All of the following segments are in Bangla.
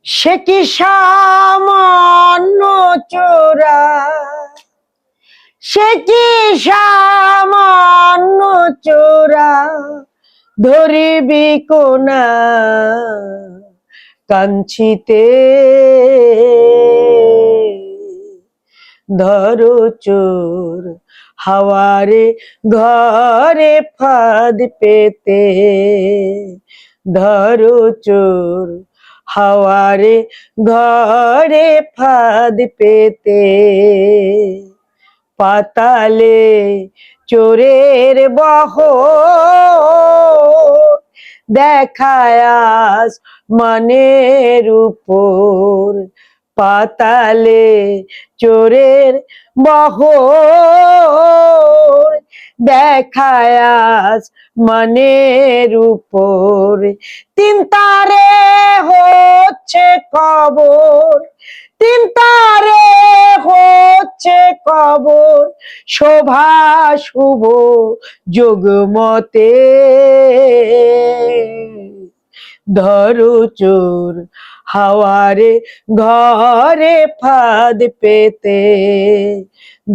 সে কি সামান্য চোরা, সে কি সামান্য চোরা, ধরিবি কোনা কাঞ্চিতে, ধরো চোর হাওয়ারে ঘরে ফাঁদ পেতে, ধরো চোর হাওয়ারে ঘরে ফাঁদ পেতে। পাতালে চোরের বহর দেখায় আসমানের উপর, পাতালে চোরের বহর দেখায় আসমানের উপর। তিন তারে হচ্ছে কবর, তিন তারে হচ্ছে কবর, শোভা শুভ যোগমতে, ধরো চোর হাওয়ারে ঘরে ফাঁদ পেতে,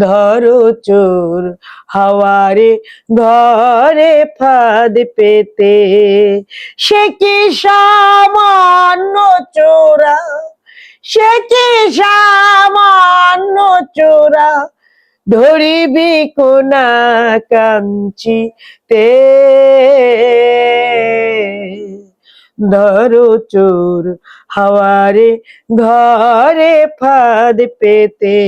ধরো চোর হাওয়ারে ঘরে ফাঁদ পেতে। সে কি সামান্য চোরা, সে কি সামান্য চোরা, ধরিবি কোনা কাঞ্চিতে, ধরো চোর হাওয়ারে ঘরে ফাঁদ পেতে।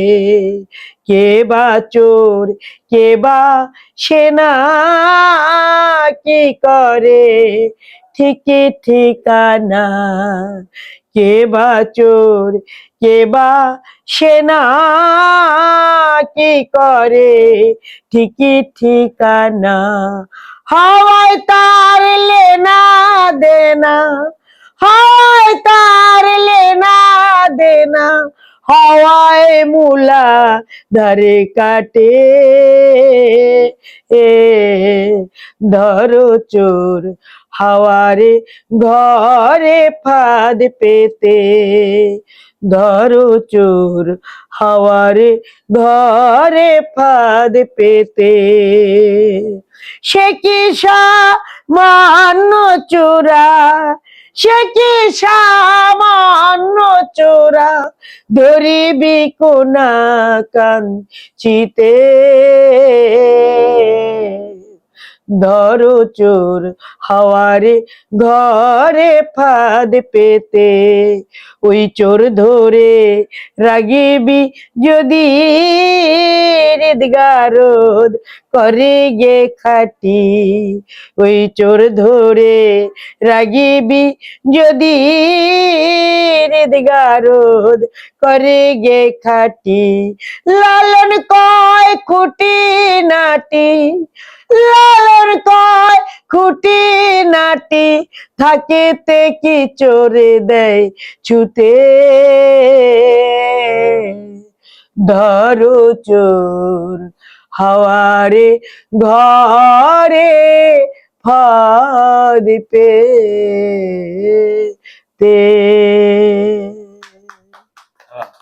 কে বা চোর কে বা সেনা, কি করে ঠিকই ঠিকানা, কে বা চোর কে বা সেনা, কি করে ঠিকই ঠিকানা। হাওয়ায় তার লেনা দেনা, হাওয়ায় তার লেনা দেনা, হাওয়ায় মূলা ধারে কাটে, ধরো চোর হাওয়ারে ঘরে ফাঁদ পেতে, ধরো চোর হাওয়ারে ঘরে ফাঁদ পেতে। সে কি সামান্য চোরা, সে কি সামান্য চোরা, ধরিবি কোনা কাঞ্চিতে, ধরো চোর হাওয়ারে ঘরে ফাঁদ পেতে। ওই চোর ধরে রাগিবি যদি, হৃদগারদ করে গে খাটি, ওই চোর ধরে রাগিবি যদি, হৃদগারদ করে গে খাটি। লালন কয় খুঁটি নাটি, লালন কয় খুঁটি নাটি, থাকিতে কি চোরে দেয় ছুতে, ধরো চোর হাওয়ারে ঘরে ফাঁদ পেতে।